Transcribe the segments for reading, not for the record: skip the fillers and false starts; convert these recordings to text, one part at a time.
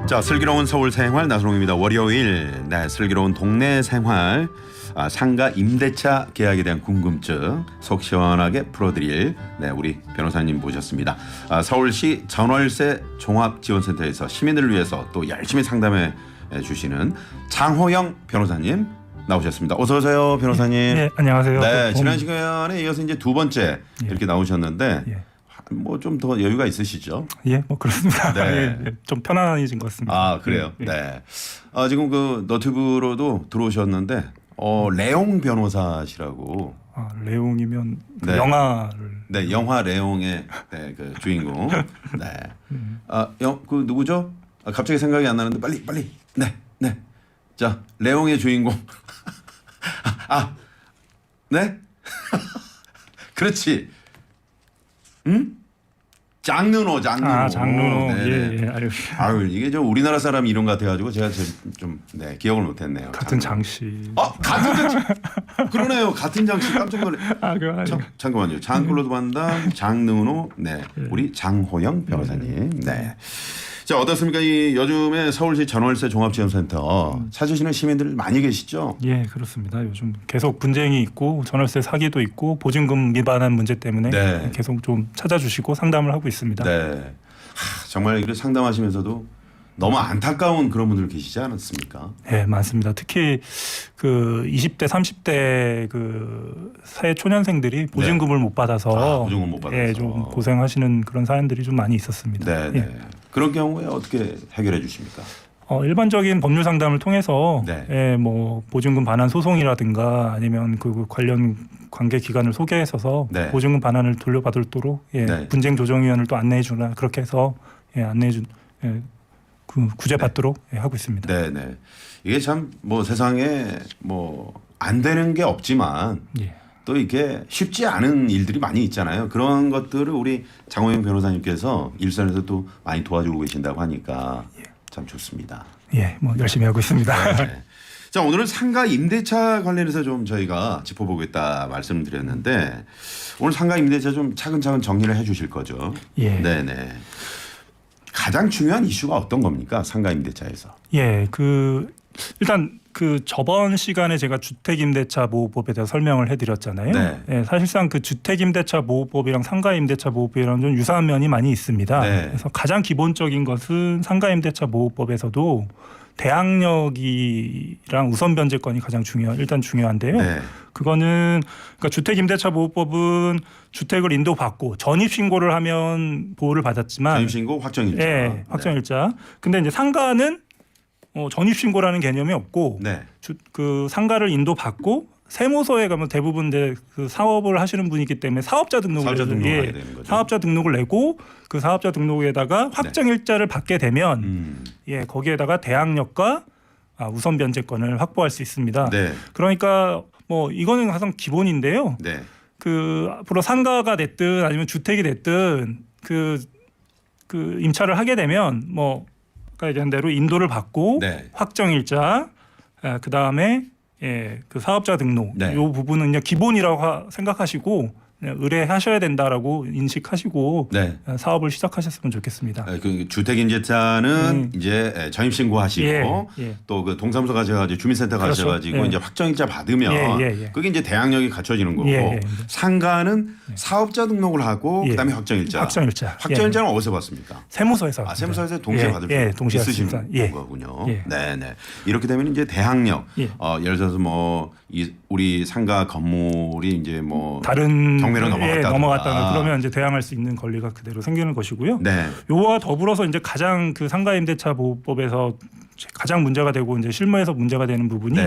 자, 슬기로운 서울 생활 나선홍입니다. 월요일 슬기로운 동네 생활 상가 임대차 계약에 대한 궁금증 속 시원하게 풀어드릴 우리 변호사님 모셨습니다. 서울시 전월세 종합지원센터에서 시민들을 위해서 또 열심히 상담해 주시는 장호영 변호사님 나오셨습니다. 어서 오세요, 변호사님. 네, 안녕하세요. 네, 지난 시간에 이어서 이제 두 번째 이렇게 나오셨는데 뭐 좀 더 여유가 있으시죠? 예, 뭐 그렇습니다. 네. 예, 좀 편안해진 것 같습니다. 아, 그래요? 네. 지금 그 너튜브로도 들어오셨는데 레옹 변호사시라고. 아, 레옹이면 그 네. 영화를. 네, 영화 레옹의 그 주인공. 네. 그 누구죠? 갑자기 생각이 안 나는데 빨리. 네. 자, 레옹의 주인공. 네? 그렇지. 응? 장르노. 아, 장르노. 네네. 예, 알겠습니다. 아유, 이게 좀 우리나라 사람 이름 같아가지고 제가 좀 기억을 못했네요. 같은 장씨. 같은 장씨. 그러네요. 같은 장씨 깜짝 놀래. 그건 아니에요. 잠깐만요. 장클로드 반담, 장르노, 우리 장호영 변호사님. 네. 자, 어떻습니까? 이 요즘에 서울시 전월세 종합지원센터 찾으시는 시민들 많이 계시죠? 예, 그렇습니다. 요즘 계속 분쟁이 있고 전월세 사기도 있고 보증금 위반한 문제 때문에 계속 좀 찾아주시고 상담을 하고 있습니다. 네. 정말 이렇게 상담하시면서도 너무 안타까운 그런 분들 계시지 않았습니까? 네, 많습니다. 특히 그 20대, 30대 그 사회 초년생들이 보증금을 못 받아서, 보증금 못 받아서, 좀 고생하시는 그런 사연들이 좀 많이 있었습니다. 네. 그런 경우에 어떻게 해결해 주십니까? 일반적인 법률 상담을 통해서 뭐 보증금 반환 소송이라든가 아니면 그 관련 관계 기관을 소개해서 보증금 반환을 돌려받도록 분쟁 조정위원을 또 안내해 주나 그렇게 해서 안내해 준 구제받도록 하고 있습니다. 네. 이게 참 뭐 세상에 뭐 안 되는 게 없지만 또 이게 쉽지 않은 일들이 많이 있잖아요. 그런 것들을 우리 장호영 변호사님께서 일선에서 또 많이 도와주고 계신다고 하니까 참 좋습니다. 예, 뭐 열심히 하고 있습니다. 네. 자, 오늘은 상가 임대차 관련해서 좀 저희가 짚어보겠다 말씀드렸는데 오늘 상가 임대차 좀 차근차근 정리를 해주실 거죠? 예. 네네. 가장 중요한 이슈가 어떤 겁니까? 상가 임대차에서. 예, 일단 저번 시간에 제가 주택임대차 보호법에 대해서 설명을 해드렸잖아요. 네, 사실상 그 주택임대차 보호법이랑 상가임대차 보호법이랑 좀 유사한 면이 많이 있습니다. 그래서 가장 기본적인 것은 상가임대차 보호법에서도 대항력이랑 우선 변제권이 가장 중요한데요. 그거는 그러니까 주택임대차 보호법은 주택을 인도받고 전입 신고를 하면 보호를 받았지만 전입 신고 확정일자. 확정일자. 근데 이제 상가는 전입 신고라는 개념이 없고 그 상가를 인도받고 세무서에 가면 대부분 그 사업을 하시는 분이기 때문에 사업자 등록을 사업자 등록을 내고 그 사업자 등록에다가 확정일자를 받게 되면 거기에다가 대항력과 우선 변제권을 확보할 수 있습니다. 그러니까 뭐 이거는 가장 기본인데요. 그 앞으로 상가가 됐든 아니면 주택이 됐든 그 임차를 하게 되면 뭐 아까 얘기한 대로 인도를 받고 확정일자 그 다음에 그 사업자 등록 이 부분은 그냥 기본이라고 생각하시고 의뢰하셔야 된다라고 인식하시고 사업을 시작하셨으면 좋겠습니다. 그 주택임대차는 이제 전입신고하시고 또 그 동사무소 가셔가지고 주민센터 가셔가지고 이제 확정일자 받으면 그게 이제 대항력이 갖춰지는 거고 상가는 사업자 등록을 하고 그다음에 확정일자. 확정일자는 어디서 받습니까? 세무서에서. 세무서에서 동시에 받을 수 있으신 거군요. 네네. 이렇게 되면 이제 대항력. 예를 들어서 뭐 우리 상가 건물이 이제 뭐 다른 경매로 넘어갔다가 그러면 이제 대항할 수 있는 권리가 그대로 생기는 것이고요. 요와 더불어서 이제 가장 그 상가임대차 보호법에서 가장 문제가 되고 이제 실무에서 문제가 되는 부분이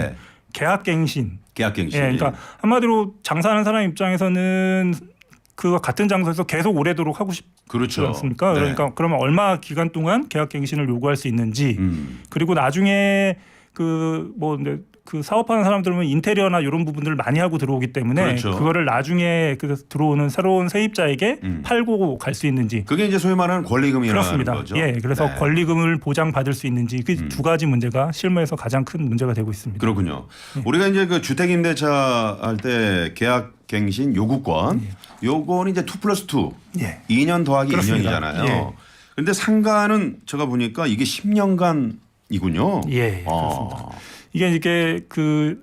계약갱신. 그러니까 한마디로 장사하는 사람 입장에서는 그 같은 장소에서 계속 오래도록 하고 싶지 않습니까? 그러니까 그러면 얼마 기간 동안 계약갱신을 요구할 수 있는지 그리고 나중에 그 사업하는 사람들은 인테리어나 이런 부분들을 많이 하고 들어오기 때문에 그거를 나중에 들어오는 새로운 세입자에게 팔고 갈 수 있는지 그게 이제 소위 말하는 권리금이라는 거죠. 그래서 권리금을 보장받을 수 있는지 그 두 가지 문제가 실무에서 가장 큰 문제가 되고 있습니다. 그렇군요. 우리가 이제 그 주택임대차 할 때 계약갱신 요구권 요거는 이제 2+2 2년 더하기 그렇습니다. 2년이잖아요. 근데 상가는 제가 보니까 이게 10년간이군요. 예, 그렇습니다. 이게 그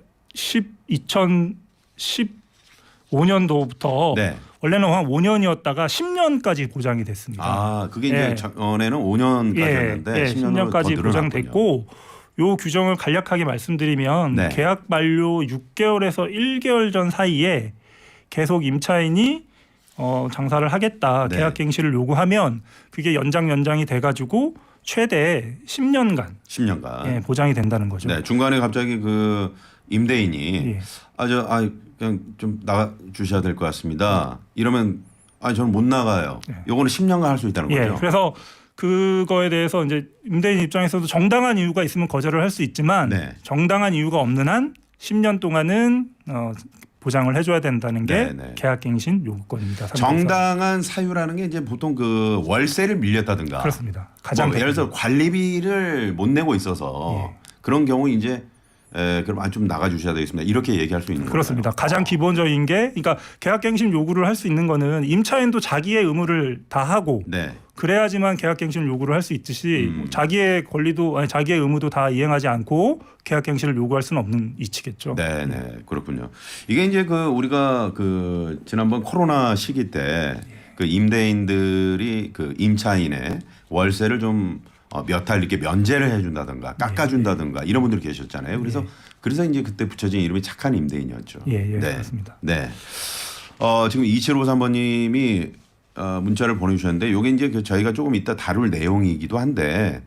2015년도부터 네. 원래는 한 5년이었다가 10년까지 보장이 됐습니다. 아, 그게 이제 전에는 5년까지였는데 10년까지 보장됐고 요 규정을 간략하게 말씀드리면 네. 계약 만료 6개월에서 1개월 전 사이에 계속 임차인이 장사를 하겠다 네. 계약갱신을 요구하면 그게 연장이 돼가지고 최대 10년간 예, 보장이 된다는 거죠. 네, 중간에 갑자기 그 임대인이 예. 그냥 좀 나가 주셔야 될 것 같습니다. 이러면 저는 못 나가요. 요거는 10년간 할 수 있다는 거죠. 그래서 그거에 대해서 이제 임대인 입장에서도 정당한 이유가 있으면 거절을 할 수 있지만 네. 정당한 이유가 없는 한 10년 동안은 보장을 해줘야 된다는 게 네. 계약갱신 요구권입니다. 정당한 사유라는 게 이제 보통 그 월세를 밀렸다든가 그렇습니다. 가장 예를 들어서 관리비를 못 내고 있어서 그런 경우 이제 그럼 좀 나가 주셔야 되겠습니다. 이렇게 얘기할 수 있는 거예요. 그렇습니다. 가장 기본적인 게 그러니까 계약갱신 요구를 할 수 있는 거는 임차인도 자기의 의무를 다 하고 네. 그래야지만 계약갱신을 요구를 할 수 있듯이 자기의 권리도 아니 자기의 의무도 다 이행하지 않고 계약갱신을 요구할 수는 없는 이치겠죠. 네, 그렇군요. 이게 이제 우리가 지난번 코로나 시기 때 그 임대인들이 그 임차인의 월세를 좀 몇 달 이렇게 면제를 해준다든가 깎아준다든가 이런 분들이 계셨잖아요. 그래서 이제 그때 붙여진 이름이 착한 임대인이었죠. 네, 그렇습니다. 네. 지금 2753번님이 문자를 보내주셨는데 이게 이제 저희가 조금 이따 다룰 내용이기도 한데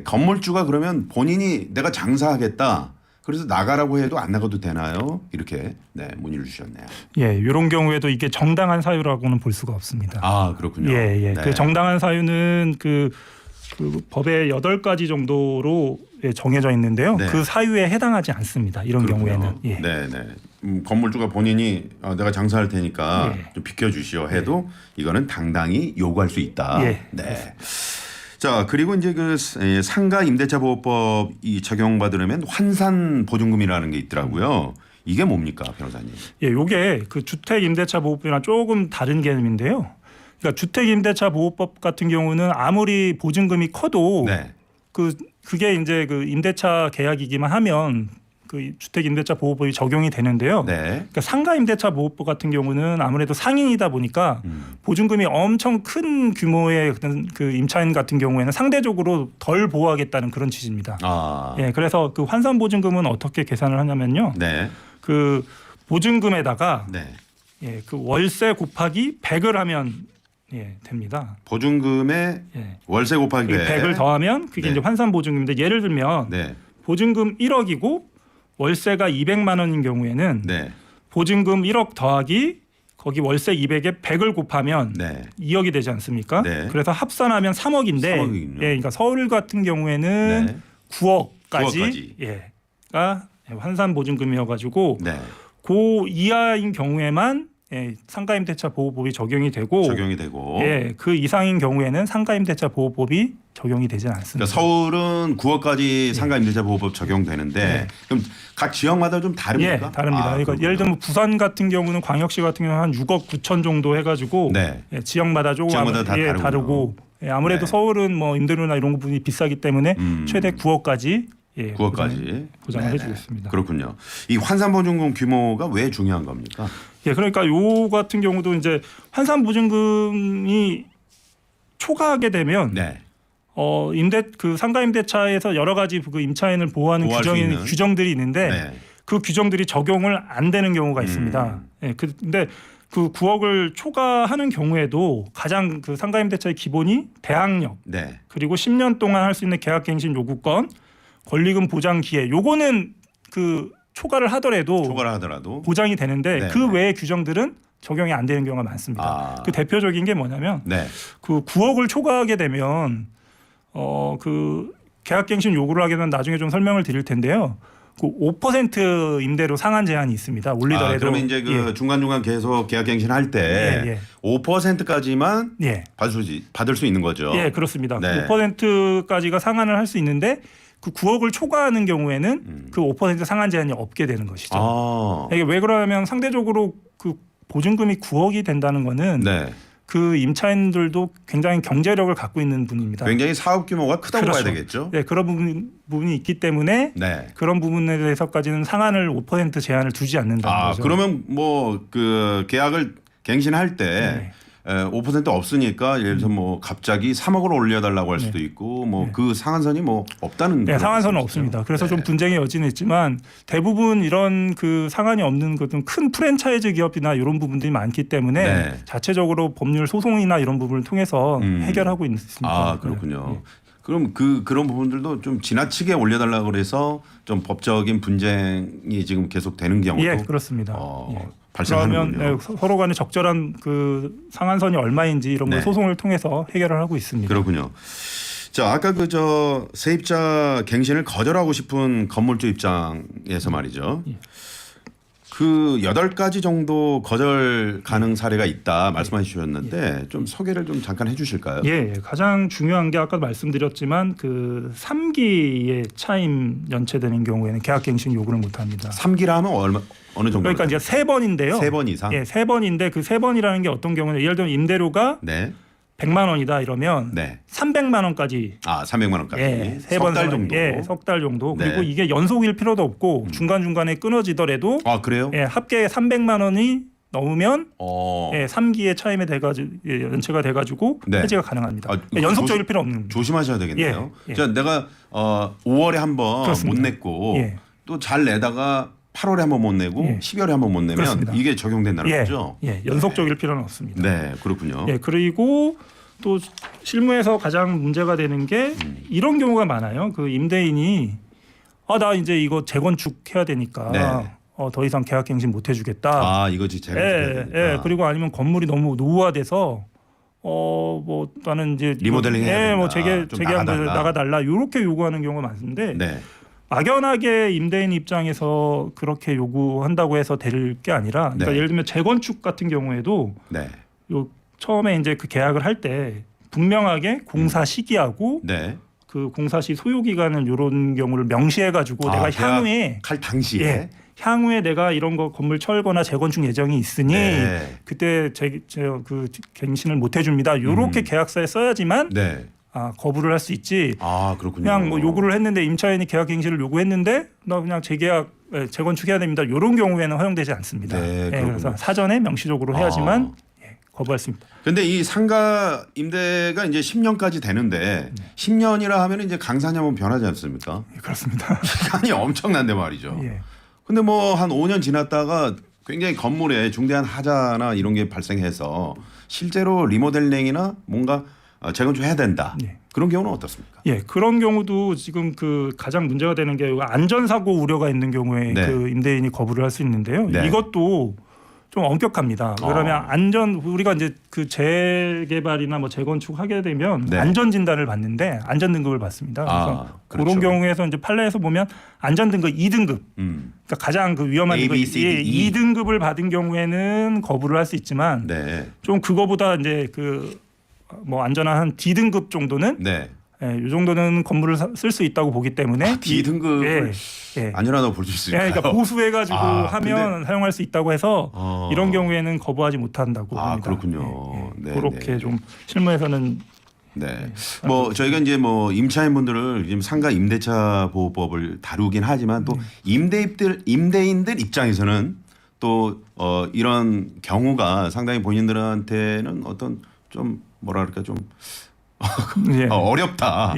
건물주가 그러면 본인이 내가 장사하겠다. 그래서 나가라고 해도 안 나가도 되나요? 이렇게 문의를 주셨네요. 이런 경우에도 이게 정당한 사유라고는 볼 수가 없습니다. 아, 그렇군요. 네. 그 정당한 사유는 그 법의 8가지 정도로 정해져 있는데요. 네. 그 사유에 해당하지 않습니다. 이런 그렇군요. 경우에는. 건물주가 본인이 내가 장사할 테니까 좀 비켜주시오 해도 이거는 당당히 요구할 수 있다. 네. 자, 그리고 이제 상가 임대차 보호법이 적용받으려면 환산 보증금이라는 게 있더라고요. 이게 뭡니까, 변호사님? 요게 그 주택 임대차 보호법이랑 조금 다른 개념인데요. 그러니까 주택임대차 보호법 같은 경우는 아무리 보증금이 커도 그게 이제 그 임대차 계약이기만 하면 그 주택임대차 보호법이 적용이 되는데요. 그러니까 상가임대차 보호법 같은 경우는 아무래도 상인이다 보니까 보증금이 엄청 큰 규모의 그 임차인 같은 경우에는 상대적으로 덜 보호하겠다는 그런 취지입니다. 그래서 그 환산 보증금은 어떻게 계산을 하냐면요. 그 보증금에다가 그 월세 곱하기 100을 하면 됩니다. 보증금에 월세 곱하기 100을 더하면 그게 이제 환산 보증금인데 예를 들면 보증금 1억이고 월세가 200만 원인 경우에는 보증금 1억 더하기 거기 월세 200에 100을 곱하면 2억이 되지 않습니까? 그래서 합산하면 3억인데 그러니까 서울 같은 경우에는 9억까지가 환산 보증금이어가지고 그 이하인 경우에만 상가임대차 보호법이 적용이 되고 그 이상인 경우에는 상가임대차 보호법이 적용이 되지 않습니다. 그러니까 서울은 9억까지 상가임대차 보호법 적용되는데 그럼 각 지역마다 좀 다릅니까? 다릅니다. 그러니까 예를 들면 부산 같은 경우는 광역시 같은 경우는 한 6억 9천 정도 해가지고 지역마다 조금 다르고 아무래도 서울은 뭐 임대료나 이런 부분이 비싸기 때문에 최대 9억까지 9억까지 보장을 해주겠습니다. 그렇군요. 이 환산 보증금 규모가 왜 중요한 겁니까? 그러니까 요 같은 경우도 이제 환산 보증금이 초과하게 되면 그 상가 임대차에서 여러 가지 그 임차인을 보호하는 규정들이 있는데 그 규정들이 적용을 안 되는 경우가 있습니다. 근데 그 9억을 초과하는 경우에도 가장 그 상가 임대차의 기본이 대항력 그리고 10년 동안 할 수 있는 계약갱신 요구권 권리금 보장 기회 요거는 그 초과를 하더라도 보장이 되는데 그 외의 규정들은 적용이 안 되는 경우가 많습니다. 그 대표적인 게 뭐냐면 그 9억을 초과하게 되면 그 계약갱신 요구를 하게 되면 나중에 좀 설명을 드릴 텐데요. 그 5% 임대료 상한 제한이 있습니다. 올리더라도. 그러면 이제 그 중간중간 계속 계약갱신 할 때 5%까지만 받을 수 있는 거죠. 그렇습니다. 5%까지가 상한을 할 수 있는데 그 9억을 초과하는 경우에는 그 5% 상한 제한이 없게 되는 것이죠. 이게 왜 그러냐면 상대적으로 그 보증금이 9억이 된다는 거는 그 임차인들도 굉장히 경제력을 갖고 있는 분입니다. 굉장히 사업 규모가 크다고 그렇죠. 봐야 되겠죠. 네, 그런 부분이 있기 때문에 네. 그런 부분에 대해서까지는 상한을 5% 제한을 두지 않는다는 거죠. 그러면 뭐 그 계약을 갱신할 때 네. 5% 없으니까 예를 들어서 뭐 갑자기 3억을 올려달라고 할 수도 있고 뭐 그 상한선이 뭐 없다는. 네, 상한선은 없습니다. 그래서 좀 분쟁의 여지는 있지만 대부분 이런 그 상한이 없는 것은 큰 프랜차이즈 기업이나 이런 부분들이 많기 때문에 자체적으로 법률 소송이나 이런 부분을 통해서 해결하고 있습니다. 아, 그렇군요. 그럼 그런 부분들도 좀 지나치게 올려달라고 그래서 좀 법적인 분쟁이 지금 계속 되는 경우도. 예, 그렇습니다. 발생하는군요. 그러면 서로 간에 적절한 그 상한선이 얼마인지 이런 걸 소송을 통해서 해결을 하고 있습니다. 그렇군요. 자, 아까 그 세입자 갱신을 거절하고 싶은 건물주 입장에서 말이죠. 그 8가지 정도 거절 가능 사례가 있다 말씀해 주셨는데 좀 소개를 좀 잠깐 해 주실까요? 예, 가장 중요한 게 아까 말씀드렸지만 그 3기에 차임 연체되는 경우에는 계약갱신 요구를 못 합니다. 3기라 하면 어느 정도? 그러니까 이제 3번인데요. 3번 이상? 예, 3번인데 그 3번이라는 게 어떤 경우는 예를 들면 임대료가 100만 원이다 이러면 300만 원까지. 300만 원까지. 예, 석 달 정도. 예, 석 달 정도. 그리고 이게 연속일 필요도 없고 중간중간에 끊어지더라도 그래요? 예, 합계 300만 원이 넘으면 3기에 차임에 돼가지고 연체가 돼가지고 해지가 가능합니다. 연속적일 필요 없는 겁니다. 조심하셔야 되겠네요. 자, 내가 5월에 한번 못 냈고 또 잘 내다가 8월에 한번 못 내고 12월에 한번 못 내면 그렇습니다. 이게 적용된다는 거죠? 예, 연속적일 필요는 없습니다. 네, 그렇군요. 예, 그리고 또 실무에서 가장 문제가 되는 게 이런 경우가 많아요. 그 임대인이 나 이제 이거 재건축해야 되니까 더 이상 계약갱신 못 해주겠다. 이거지 재건축해야 되니까. 예, 그리고 아니면 건물이 너무 노후화돼서 뭐 나는 이제 리모델링 해야 된다. 뭐 재계약 나가달라 이렇게 요구하는 경우가 많은데 막연하게 임대인 입장에서 그렇게 요구한다고 해서 될 게 아니라 그러니까 예를 들면 재건축 같은 경우에도 요 처음에 이제 그 계약을 할 때 분명하게 공사 시기하고 그 공사 시 소요 기간을 이런 경우를 명시해 가지고 내가 향후에 할 당시에 향후에 내가 이런 거 건물 철거나 재건축 예정이 있으니 그때 그 갱신을 못 해줍니다. 이렇게 계약서에 써야지만 거부를 할 수 있지. 그렇군요. 그냥 뭐 요구를 했는데 임차인이 계약갱신을 요구했는데 나 그냥 재건축해야 됩니다. 이런 경우에는 허용되지 않습니다. 그래서 사전에 명시적으로 해야지만 거부할 수 있습니다. 그런데 이 상가 임대가 이제 10년까지 되는데 10년이라 하면 이제 강사냐면 변하지 않습니까? 그렇습니다. 시간이 엄청난데 말이죠. 근데 뭐 한 5년 지났다가 굉장히 건물에 중대한 하자나 이런 게 발생해서 실제로 리모델링이나 뭔가 재건축해야 된다. 그런 경우는 어떻습니까? 그런 경우도 지금 그 가장 문제가 되는 게 안전사고 우려가 있는 경우에 그 임대인이 거부를 할 수 있는데요. 이것도 좀 엄격합니다. 그러면 우리가 이제 그 재개발이나 뭐 재건축 하게 되면 안전 진단을 받는데 안전 등급을 받습니다. 그래서 그런 경우에서 이제 판례에서 보면 안전 등급 2등급, 그러니까 가장 그 위험한 A, B, C, D, E. 2등급을 받은 경우에는 거부를 할 수 있지만 좀 그거보다 이제 그 뭐 안전한 한 D등급 정도는 이 정도는 건물을 쓸 수 있다고 보기 때문에 D등급을 안전하다고 볼 수 있을까요? 그러니까 보수해가지고 하면 사용할 수 있다고 해서 이런 경우에는 거부하지 못한다고 합니다. 그렇군요. 그렇게 좀 실무에서는 뭐 저희가 이제 뭐 임차인분들을 지금 상가 임대차 보호법을 다루긴 하지만 또 임대인들 입장에서는 또 이런 경우가 상당히 본인들한테는 어떤 좀 뭐랄까 좀 어렵다.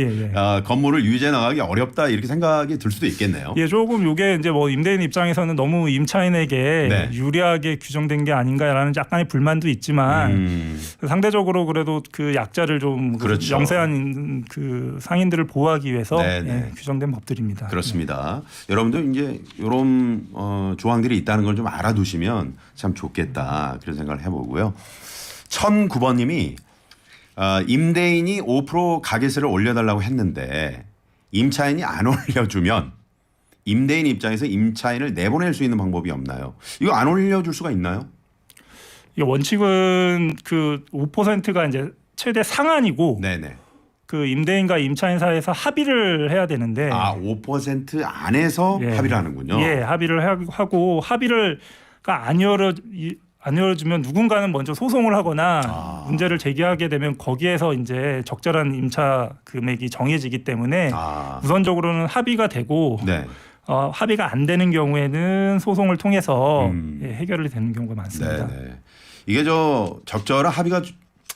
건물을 유지해 나가기 어렵다 이렇게 생각이 들 수도 있겠네요. 조금 이게 이제 뭐 임대인 입장에서는 너무 임차인에게 유리하게 규정된 게 아닌가라는 약간의 불만도 있지만 상대적으로 그래도 그 약자를 좀 영세한 그 상인들을 보호하기 위해서 규정된 법들입니다. 그렇습니다. 여러분들 이제 이런 조항들이 있다는 걸 좀 알아두시면 참 좋겠다 그런 생각을 해보고요. 1009번님이 임대인이 5% 가계세를 올려달라고 했는데 임차인이 안 올려주면 임대인 입장에서 임차인을 내보낼 수 있는 방법이 없나요? 이거 안 올려줄 수가 있나요? 이 원칙은 그 5%가 이제 최대 상한이고 그 임대인과 임차인 사이에서 합의를 해야 되는데 5% 안에서 합의를 하는군요. 합의를 하고 합의를 안 열어주면 누군가는 먼저 소송을 하거나 문제를 제기하게 되면 거기에서 이제 적절한 임차 금액이 정해지기 때문에 우선적으로는 합의가 되고 네. 합의가 안 되는 경우에는 소송을 통해서 해결이 되는 경우가 많습니다. 네. 이게 적절한 합의가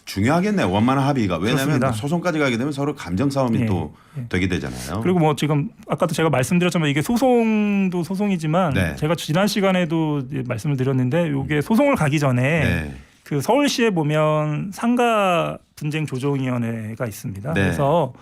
중요하겠네요. 원만한 합의가. 왜냐하면 그렇습니다. 소송까지 가게 되면 서로 감정 싸움이 또 되게 되잖아요. 그리고 뭐 지금 아까도 제가 말씀드렸지만 이게 소송도 소송이지만 네. 제가 지난 시간에도 말씀을 드렸는데 이게 소송을 가기 전에 그 서울시에 보면 상가 분쟁 조정위원회가 있습니다. 네. 그래서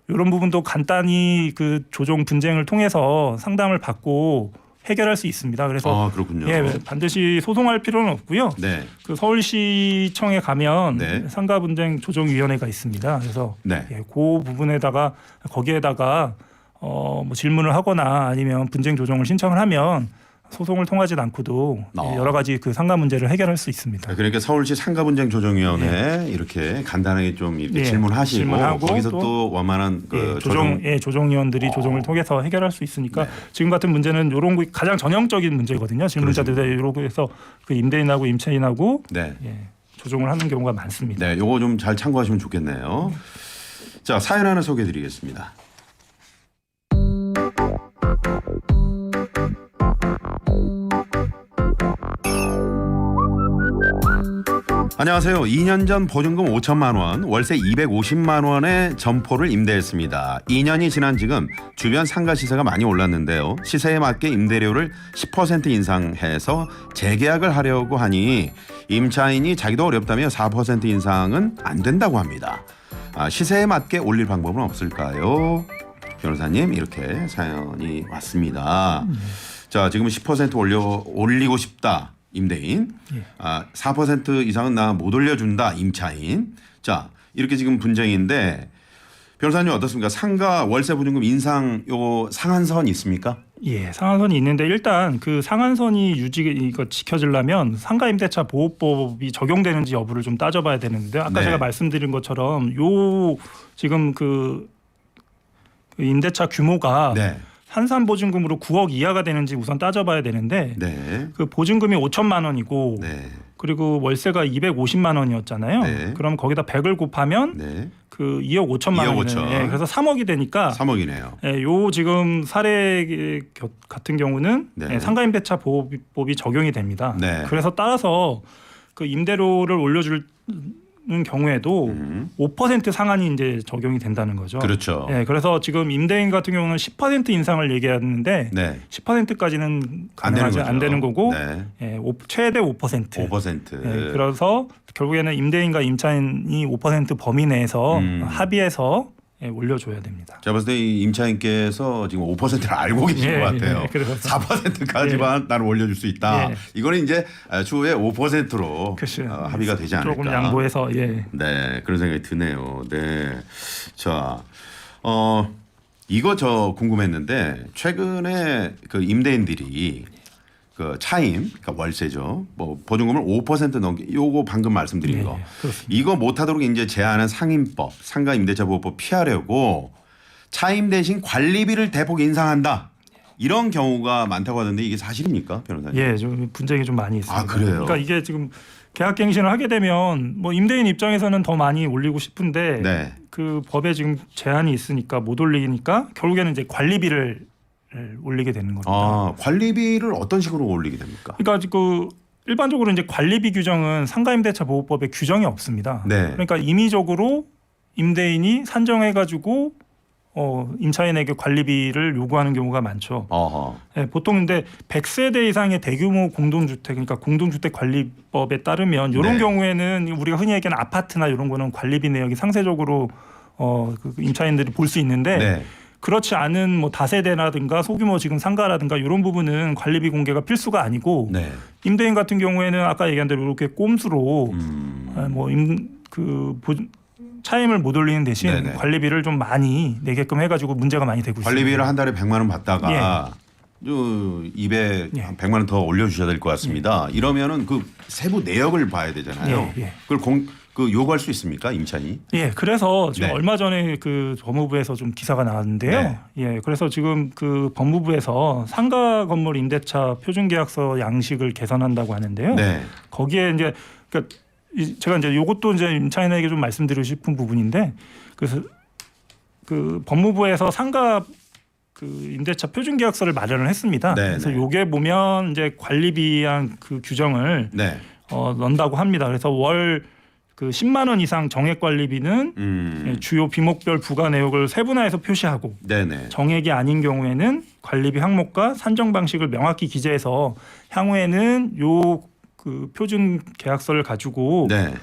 이런 부분도 간단히 그 조정 분쟁을 통해서 상담을 받고 해결할 수 있습니다. 그래서 그렇군요. 반드시 소송할 필요는 없고요. 네. 그 서울시청에 가면 상가 분쟁 조정 위원회가 있습니다. 그래서 그 부분에다가 거기에다가 뭐 질문을 하거나 아니면 분쟁 조정을 신청을 하면 소송을 통하지 않고도 여러 가지 그 상가 문제를 해결할 수 있습니다. 그러니까 서울시 상가분쟁조정위원회 이렇게 간단하게 좀 이렇게 질문하시고 거기서 또 원만한 그 조정위원들이 조정을 통해서 해결할 수 있으니까 지금 같은 문제는 이런 거 가장 전형적인 문제거든요. 질문자들이 이러고 해서 그 임대인하고 임차인하고 조정을 하는 경우가 많습니다. 네, 요거 좀 잘 참고하시면 좋겠네요. 자, 사연 하나 소개해드리겠습니다. 안녕하세요. 2년 전 보증금 5천만 원, 월세 250만 원의 점포를 임대했습니다. 2년이 지난 지금 주변 상가 시세가 많이 올랐는데요. 시세에 맞게 임대료를 10% 인상해서 재계약을 하려고 하니 임차인이 자기도 어렵다며 4% 인상은 안 된다고 합니다. 시세에 맞게 올릴 방법은 없을까요? 변호사님, 이렇게 사연이 왔습니다. 자, 지금 10% 올리고 싶다. 임대인, 4% 이상은 나 못 올려준다. 임차인. 자, 이렇게 지금 분쟁인데 변호사님 어떻습니까? 상가 월세 보증금 인상 요 상한선 있습니까? 예, 상한선이 있는데 일단 그 상한선이 이거 지켜지려면 상가임대차 보호법이 적용되는지 여부를 좀 따져봐야 되는데 아까 제가 말씀드린 것처럼 요 지금 그 임대차 규모가 한산 보증금으로 9억 이하가 되는지 우선 따져봐야 되는데 그 보증금이 5천만 원이고 그리고 월세가 250만 원이었잖아요. 그럼 거기다 100을 곱하면 그 2억 5천만 원이네요. 그래서 3억이 되니까 3억이네요. 요 지금 사례 같은 경우는 상가임대차 보호법이 적용이 됩니다. 그래서 따라서 그 임대료를 올려줄 경우에도 5% 상한이 이제 적용이 된다는 거죠. 그렇죠. 그래서 지금 임대인 같은 경우는 10% 인상을 얘기하는데 10%까지는 가능하지 안 되는 거고 최대 5%. 5%. 그래서 결국에는 임대인과 임차인이 5% 범위 내에서 합의해서 올려줘야 됩니다. 제가 봤을 때 이 임차인께서 지금 5%를 알고 계신 것 같아요. 4%까지만 나는 올려줄 수 있다. 이거는 이제 추후에 5%로 합의가 되지 않을까. 조금 양보해서 네, 그런 생각이 드네요. 네, 자, 이거 저 궁금했는데 최근에 그 임대인들이 그 차임, 그러니까 월세죠. 뭐 보증금을 5% 넘게 요거 방금 말씀드린 거. 이거 못하도록 이제 제한한 상임법, 상가 임대차 보호법 피하려고 차임 대신 관리비를 대폭 인상한다. 이런 경우가 많다고 하던데 이게 사실입니까, 변호사님? 예, 좀 분쟁이 좀 많이 있습니다. 그래요? 그러니까 이게 지금 계약갱신을 하게 되면 뭐 임대인 입장에서는 더 많이 올리고 싶은데 그 법에 지금 제한이 있으니까 못 올리니까 결국에는 이제 관리비를 올리게 되는 겁니다. 관리비를 어떤 식으로 올리게 됩니까? 그러니까 그 일반적으로 이제 관리비 규정은 상가임대차 보호법에 규정이 없습니다. 그러니까 임의적으로 임대인이 산정해가지고 임차인에게 관리비를 요구하는 경우가 많죠. 보통 근데 100세대 이상의 대규모 공동주택, 그러니까 공동주택 관리법에 따르면 이런 경우에는 우리가 흔히 얘기하는 아파트나 이런 거는 관리비 내역이 상세적으로 그 임차인들이 볼 수 있는데. 그렇지 않은 뭐 다세대라든가 소규모 지금 상가라든가 이런 부분은 관리비 공개가 필수가 아니고 임대인 같은 경우에는 아까 얘기한 대로 이렇게 꼼수로 차임을 못 올리는 대신 관리비를 좀 많이 내게끔 해가지고 문제가 많이 되고 있습니다. 관리비를 한 달에 100만 원 받다가 100만 원 더 올려주셔야 될 것 같습니다. 이러면은 그 세부 내역을 봐야 되잖아요. 그걸 그 요구할 수 있습니까, 임차인이? 예, 그래서 지금 네. 얼마 전에 그 법무부에서 좀 기사가 나왔는데요. 네. 예, 그래서 지금 그 법무부에서 상가 건물 임대차 표준계약서 양식을 개선한다고 하는데요. 네. 거기에 이제 그러니까 제가 이제 요것도 이제 임차인에게 좀 말씀드리고 싶은 부분인데, 그래서 그 법무부에서 상가 그 임대차 표준계약서를 마련을 했습니다. 네, 그래서 네. 요게 보면 이제 관리비한 그 규정을 네. 넣는다고 합니다. 그래서 월 그 10만 원 이상 정액 관리비는 주요 비목별 부과 내역을 세분화해서 표시하고 네네. 정액이 아닌 경우에는 관리비 항목과 산정 방식을 명확히 기재해서 향후에는 요 그 표준 계약서를 가지고 네.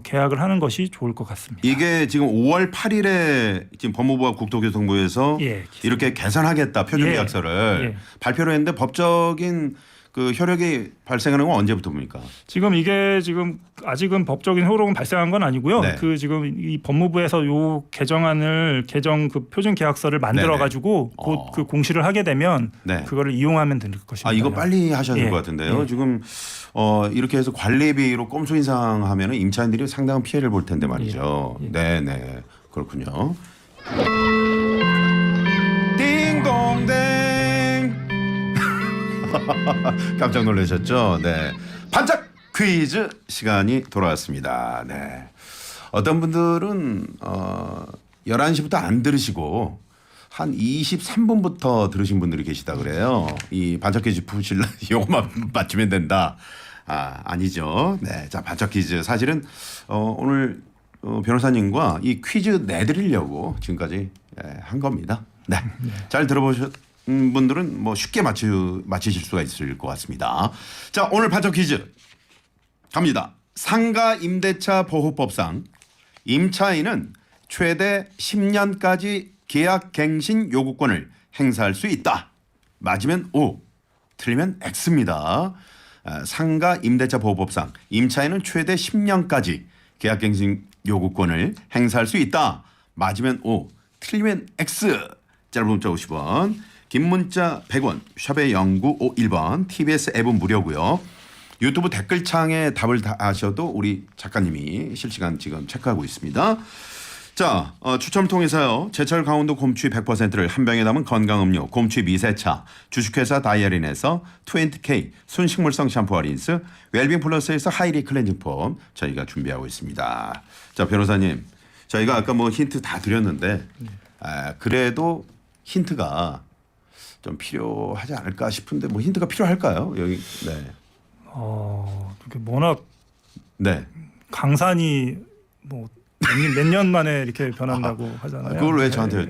계약을 하는 것이 좋을 것 같습니다. 이게 지금 5월 8일에 지금 법무부와 국토교통부에서 예, 이렇게 개선하겠다 표준계약서를 예. 발표를 했는데 법적인 그 효력이 발생하는 건 언제부터입니까? 지금 이게 지금 아직은 법적인 효력은 발생한 건 아니고요. 네. 그 지금 이 법무부에서 요 개정 그 표준 계약서를 만들어 가지고 곧 그 공시를 하게 되면 네. 그거를 이용하면 될 것입니다. 아, 이거 빨리 하셔야 될 예. 것 같은데요. 예. 지금 이렇게 해서 관리비로 꼼수 인상하면 임차인들이 상당한 피해를 볼 텐데 말이죠. 예. 예. 네네. 그렇군요. 띵동댕. 깜짝 놀라셨죠? 네. 반짝 퀴즈 시간이 돌아왔습니다. 네. 어떤 분들은 11시부터 안 들으시고 한 23분부터 들으신 분들이 계시다 그래요. 이 반짝 퀴즈 푸실라 요거만 맞추면 된다. 아니죠. 네. 자, 반짝 퀴즈. 사실은 오늘 변호사님과 이 퀴즈 내드리려고 지금까지 한 겁니다. 네. 잘 들어보셨 분들은 뭐 쉽게 맞히실 수가 있을 것 같습니다. 자, 오늘 반짝 퀴즈 갑니다. 상가 임대차 보호법상 임차인은 최대 10년까지 계약 갱신 요구권을 행사할 수 있다. 맞으면 O, 틀리면 X입니다. 상가 임대차 보호법상 임차인은 최대 10년까지 계약 갱신 요구권을 행사할 수 있다. 맞으면 O, 틀리면 X. 짧은 문자 50원, 긴 문자 100원, 샵의 0951번, TBS 앱은 무료고요. 유튜브 댓글창에 답을 다 하셔도 우리 작가님이 실시간 지금 체크하고 있습니다. 자, 추첨을 통해서요. 제철 강원도 곰취 100%를 한 병에 담은 건강음료 곰취 미세차, 주식회사 다이어린에서 20K 순식물성 샴푸와 린스, 웰빙 플러스에서 하이리 클렌징 폼 저희가 준비하고 있습니다. 자, 변호사님, 저희가 아까 뭐 힌트 다 드렸는데 그래도 힌트가 좀 필요하지 않을까 싶은데 뭐 힌트가 필요할까요? 여기 네. 이렇게 워낙 네. 강산이 뭐 몇 년 만에 이렇게 변한다고 하잖아요. 그걸 왜 저한테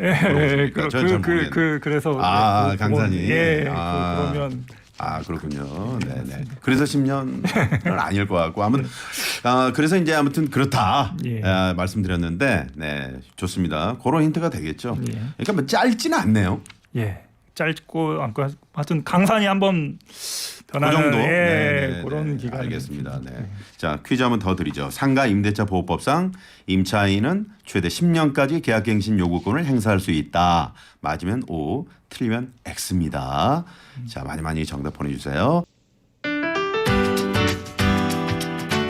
물어보십니까? 그래서 강산이. 그러면 그렇군요. 네네. 그래서 10년은 아닐 것 같고 그래서 이제 아무튼 그렇다 말씀드렸는데 네 좋습니다. 그런 힌트가 되겠죠. 그러니까 뭐 짧지는 않네요. 예. 짧고 하여튼 강산이 한번 변하는 그 정도? 그런 기간. 알겠습니다. 네. 자, 퀴즈 한번 더 드리죠. 상가 임대차 보호법상 임차인은 최대 10년까지 계약갱신 요구권을 행사할 수 있다. 맞으면 O, 틀리면 X입니다. 자, 많이 정답 보내주세요.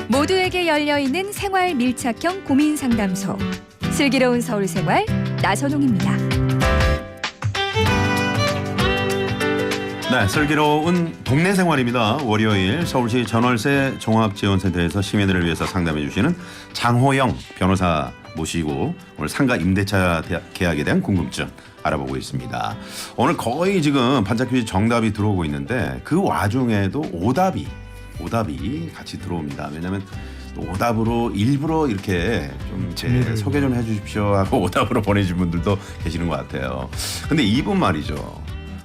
모두에게 열려있는 생활 밀착형 고민 상담소. 슬기로운 서울생활 나선홍입니다. 네, 슬기로운 동네 생활입니다. 월요일 서울시 전월세 종합지원센터에서 시민들을 위해서 상담해 주시는 장호영 변호사 모시고 오늘 상가 임대차 계약에 대한 궁금증 알아보고 있습니다. 오늘 거의 지금 반짝 퀴즈 정답이 들어오고 있는데 그 와중에도 오답이 같이 들어옵니다. 왜냐하면 오답으로 일부러 이렇게 좀 제 소개 좀 해주십시오 하고 오답으로 보내주신 분들도 계시는 것 같아요. 근데 이분 말이죠.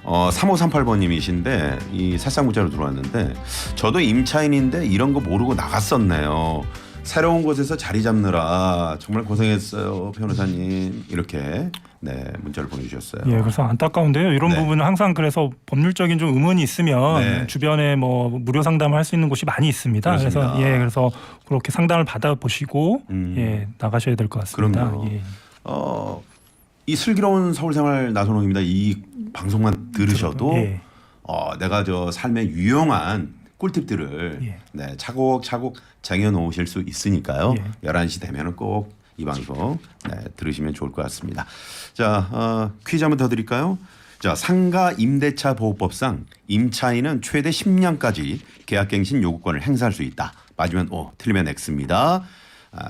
3538번님이신데 이 새싹 문자로 들어왔는데 저도 임차인인데 이런 거 모르고 나갔었네요. 새로운 곳에서 자리 잡느라 정말 고생했어요, 변호사님. 이렇게 문자를 보내주셨어요. 예, 그래서 안타까운데요. 이런 부분은 항상 그래서 법률적인 좀 의문이 있으면 주변에 뭐 무료 상담을 할 수 있는 곳이 많이 있습니다. 그렇습니다. 그래서 그렇게 상담을 받아 보시고 나가셔야 될 것 같습니다. 그럼요. 이 슬기로운 서울생활 나선홍입니다. 이 방송만 들으셔도 내가 저 삶에 유용한 꿀팁들을 예. 네, 차곡차곡 쟁여놓으실 수 있으니까요. 예. 11시 되면은 꼭 이 방송 들으시면 좋을 것 같습니다. 자, 퀴즈 한번 더 드릴까요? 자, 상가 임대차 보호법상 임차인은 최대 10년까지 계약갱신 요구권을 행사할 수 있다. 맞으면 O, 틀리면 X입니다.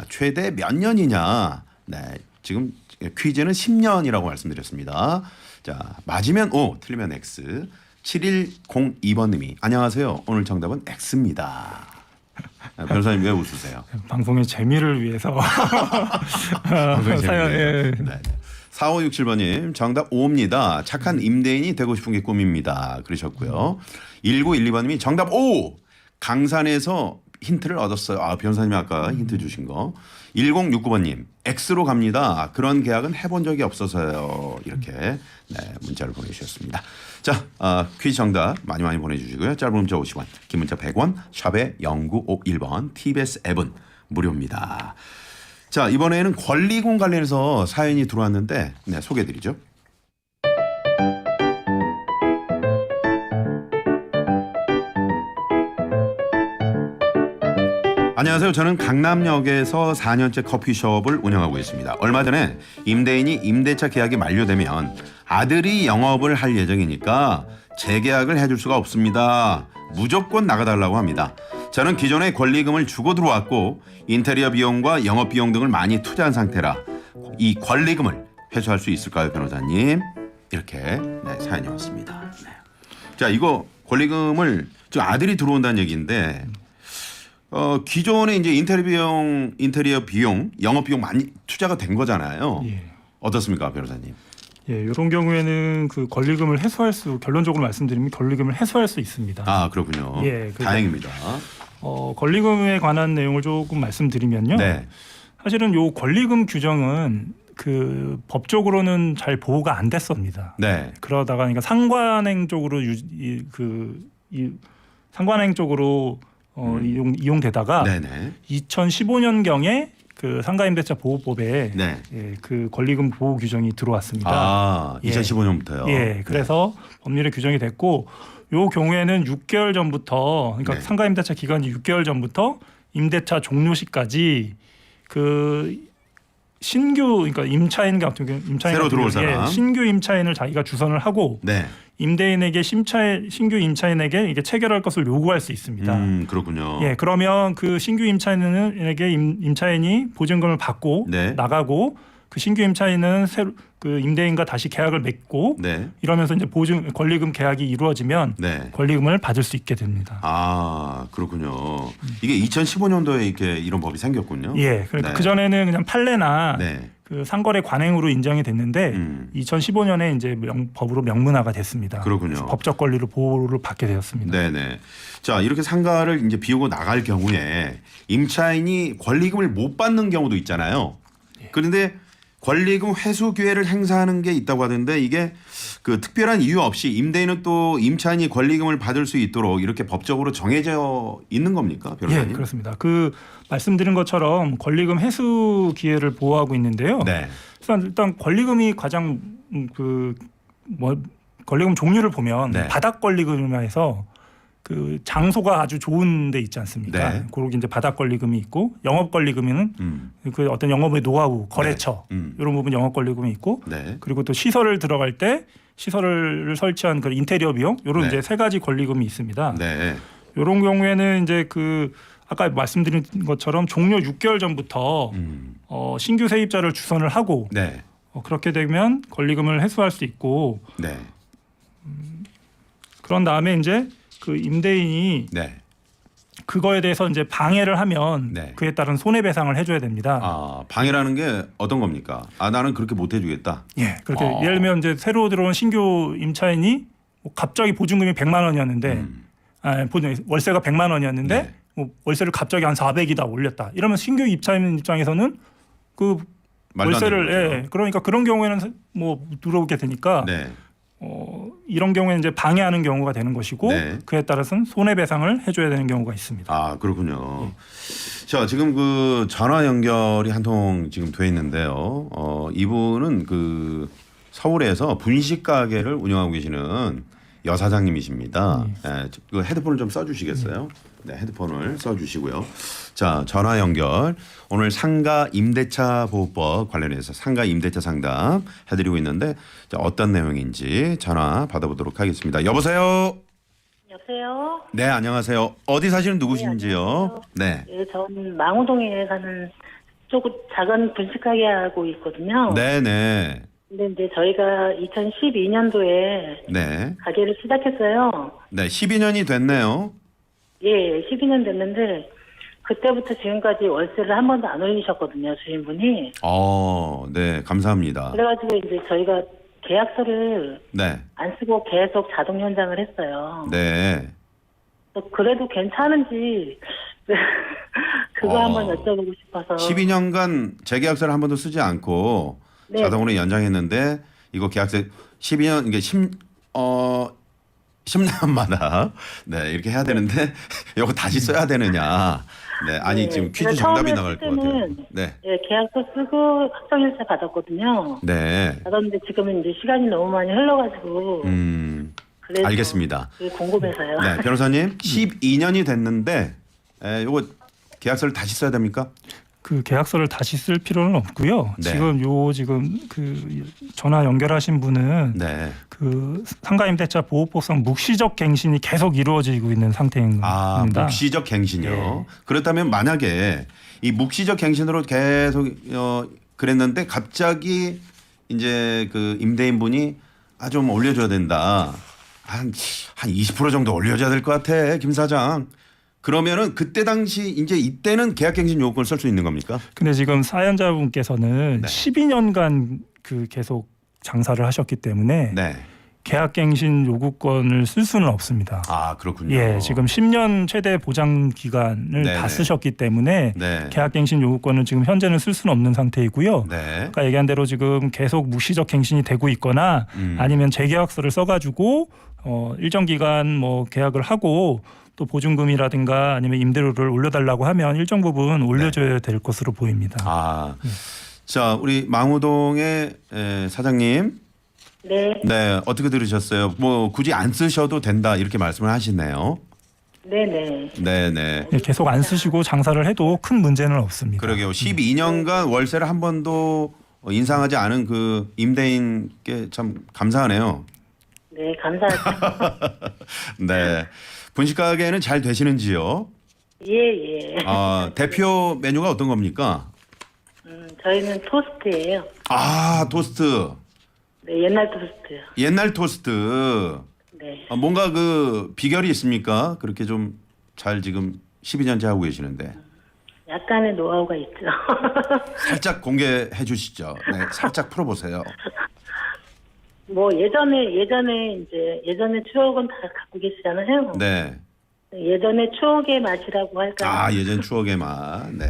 최대 몇 년이냐? 네, 지금 퀴즈는 10년이라고 말씀드렸습니다. 자, 맞으면 O, 틀리면 X. 7102번님이 안녕하세요. 오늘 정답은 X입니다. 변호사님 왜 웃으세요? 방송의 재미를 위해서. 방송의 사연, 예. 네. 4567번님 정답 O입니다. 착한 임대인이 되고 싶은 게 꿈입니다. 그러셨고요. 1912번님이 정답 O. 강산에서 힌트를 얻었어요. 변호사님이 아까 힌트 주신 거. 1069번님 X로 갑니다. 그런 계약은 해본 적이 없어서요. 이렇게 문자를 보내주셨습니다. 자, 퀴즈 정답 많이 보내주시고요. 짧은 문자 50원, 긴 문자 100원, 샵에 0951번, TBS 앱은 무료입니다. 자, 이번에는 권리금 관련해서 사연이 들어왔는데 소개해드리죠. 안녕하세요. 저는 강남역에서 4년째 커피숍을 운영하고 있습니다. 얼마 전에 임대인이 임대차 계약이 만료되면 아들이 영업을 할 예정이니까 재계약을 해줄 수가 없습니다. 무조건 나가달라고 합니다. 저는 기존에 권리금을 주고 들어왔고 인테리어 비용과 영업 비용 등을 많이 투자한 상태라 이 권리금을 회수할 수 있을까요, 변호사님? 이렇게 사연이 왔습니다. 자, 이거 권리금을 지금 아들이 들어온다는 얘기인데 기존에 이제 인테리어 비용, 영업 비용 많이 투자가 된 거잖아요. 예. 어떻습니까, 변호사님? 예, 이런 경우에는 그 권리금을 결론적으로 말씀드리면 권리금을 해소할 수 있습니다. 아, 그렇군요. 예, 다행입니다. 권리금에 관한 내용을 조금 말씀드리면요. 네. 사실은 요 권리금 규정은 그 법적으로는 잘 보호가 안 됐습니다. 네. 그러다가 그러니까 상관행 쪽으로 상관행 쪽으로 이용되다가 네네. 2015년경에 그 상가임대차 보호법에 네. 예, 그 권리금 보호 규정이 들어왔습니다. 아, 2015년부터요. 예, 그래서 법률에 규정이 됐고 요 경우에는 6개월 전부터 그러니까 네. 상가임대차 기간이 6개월 전부터 임대차 종료 시까지 그 신규 그러니까 임차인 같은 경우 새로 들어올 사람. 신규 임차인을 자기가 주선을 하고 네. 임대인에게 신규 임차인에게 이게 체결할 것을 요구할 수 있습니다. 그렇군요. 예, 그러면 그 신규 임차인에게 임차인이 보증금을 받고 네. 나가고 그 신규 임차인은 새로 그 임대인과 다시 계약을 맺고 네. 이러면서 이제 권리금 계약이 이루어지면 네. 권리금을 받을 수 있게 됩니다. 아, 그렇군요. 이게 2015년도에 이렇게 이런 법이 생겼군요. 예, 그러니까 네. 그 전에는 그냥 판례나 네. 그 상거래 관행으로 인정이 됐는데 2015년에 이제 법으로 명문화가 됐습니다. 그렇군요. 법적 권리를 보호를 받게 되었습니다. 네네. 자, 이렇게 상가를 이제 비우고 나갈 경우에 임차인이 권리금을 못 받는 경우도 있잖아요. 그런데 권리금 회수 기회를 행사하는 게 있다고 하던데 이게 그 특별한 이유 없이 임대인은 또 임차인이 권리금을 받을 수 있도록 이렇게 법적으로 정해져 있는 겁니까, 변호사님? 예, 그렇습니다. 그 말씀드린 것처럼 권리금 회수 기회를 보호하고 있는데요. 네. 일단 권리금이 가장 권리금 종류를 보면 네. 바닥 권리금이라 해서 그 장소가 아주 좋은 데 있지 않습니까? 네. 그리고 이제 바닥 권리금이 있고 영업 권리금은 그 어떤 영업의 노하우, 거래처 이런 부분 영업 권리금이 있고 네. 그리고 또 시설을 들어갈 때 시설을 설치한 그 인테리어 비용 이런 네. 이제 세 가지 권리금이 있습니다. 네. 이런 경우에는 이제 그 아까 말씀드린 것처럼 종료 6개월 전부터 신규 세입자를 주선을 하고 네. 그렇게 되면 권리금을 회수할 수 있고 네. 그런 다음에 이제 그 임대인이 네. 그거에 대해서 이제 방해를 하면 네. 그에 따른 손해배상을 해줘야 됩니다. 아, 방해라는 게 어떤 겁니까? 아, 나는 그렇게 못 해주겠다. 예, 그렇게 예를 들면 이제 새로 들어온 신규 임차인이 갑자기 보증금이 100만 원이었는데 월세가 100만 원이었는데 네. 뭐 월세를 갑자기 한 400이다 올렸다. 이러면 신규 임차인 입장에서는 그 말도 안 되는 월세를 그러니까 그런 경우에는 뭐 들어오게 되니까 네. 이런 경우에는 이제 방해하는 경우가 되는 것이고 네. 그에 따라서는 손해배상을 해줘야 되는 경우가 있습니다. 아, 그렇군요. 자, 지금 그 전화 연결이 한 통 지금 돼 있는데요. 이분은 그 서울에서 분식 가게를 운영하고 계시는 여사장님이십니다. 예, 그 헤드폰을 좀 써주시겠어요? 네, 헤드폰을 써주시고요. 자, 전화 연결. 오늘 상가 임대차 보호법 관련해서 상가 임대차 상담 해드리고 있는데 자, 어떤 내용인지 전화 받아보도록 하겠습니다. 여보세요. 여보세요? 네, 안녕하세요. 어디 사시는 누구신지요? 네. 네, 전 망우동에 사는 조금 작은 분식가게 하고 있거든요. 네네. 근데 이제 저희가 2012년도에 네. 가게를 시작했어요. 네, 12년이 됐네요. 예, 12년 됐는데 그때부터 지금까지 월세를 한 번도 안 올리셨거든요, 주인분이. 네, 감사합니다. 그래가지고 이제 저희가 계약서를 네. 안 쓰고 계속 자동 연장을 했어요. 네. 그래도 괜찮은지 그거 한번 여쭤보고 싶어서. 12년간 재계약서를 한 번도 쓰지 않고 네. 자동으로 연장했는데 이거 계약서 12년 이게 10년마다 네, 이렇게 해야 되는데 이거 다시 써야 되느냐. 네, 아니 네. 지금 퀴즈 그래서 정답이 처음에 나갈 것 쓸 같아요. 때는 네. 예, 계약서 쓰고 확정일자 받았거든요. 네. 받았는데 지금은 이제 시간이 너무 많이 흘러가지고 그래서 알겠습니다. 그게 궁금해서요. 네, 변호사님 12년이 됐는데 이거 계약서를 다시 써야 됩니까? 그 계약서를 다시 쓸 필요는 없고요. 네. 지금 그 전화 연결하신 분은 네. 그 상가임대차 보호법상 묵시적 갱신이 계속 이루어지고 있는 상태입니다. 묵시적 갱신이요. 네. 그렇다면 만약에 이 묵시적 갱신으로 계속 그랬는데 갑자기 이제 그 임대인분이 좀 올려줘야 된다. 한 20% 정도 올려줘야 될 것 같아, 김 사장. 그러면은 그때 당시 이제 이때는 계약갱신 요건을 쓸 수 있는 겁니까? 근데 지금 사연자분께서는 네. 12년간 그 계속 장사를 하셨기 때문에 네. 계약갱신 요구권을 쓸 수는 없습니다. 그렇군요. 예, 지금 10년 최대 보장 기간을 네네. 다 쓰셨기 때문에 네. 계약갱신 요구권은 지금 현재는 쓸 수는 없는 상태이고요. 네. 아까 얘기한 대로 지금 계속 무시적 갱신이 되고 있거나 아니면 재계약서를 써가지고 일정 기간 뭐 계약을 하고 또 보증금이라든가 아니면 임대료를 올려달라고 하면 일정 부분 올려줘야 될 것으로 보입니다. 자, 우리 망우동의 사장님. 네, 네, 어떻게 들으셨어요? 뭐 굳이 안 쓰셔도 된다 이렇게 말씀을 하시네요. 네네. 네네. 예, 계속 안 쓰시고 장사를 해도 큰 문제는 없습니다. 그러게요. 12년간 월세를 한 번도 인상하지 않은 그 임대인께 참 감사하네요. 네, 감사하죠. 네. 분식가게는 잘 되시는지요? 예. 대표 메뉴가 어떤 겁니까? 저희는 토스트예요. 토스트. 네, 옛날 토스트요. 옛날 토스트. 네. 뭔가 그 비결이 있습니까? 그렇게 좀 잘 지금 12년째 하고 계시는데. 약간의 노하우가 있죠. 살짝 공개해 주시죠. 네, 살짝 풀어보세요. 뭐 예전에 추억은 다 갖고 계시잖아요. 네. 예전의 추억의 맛이라고 할까요? 예전 추억의 맛. 네.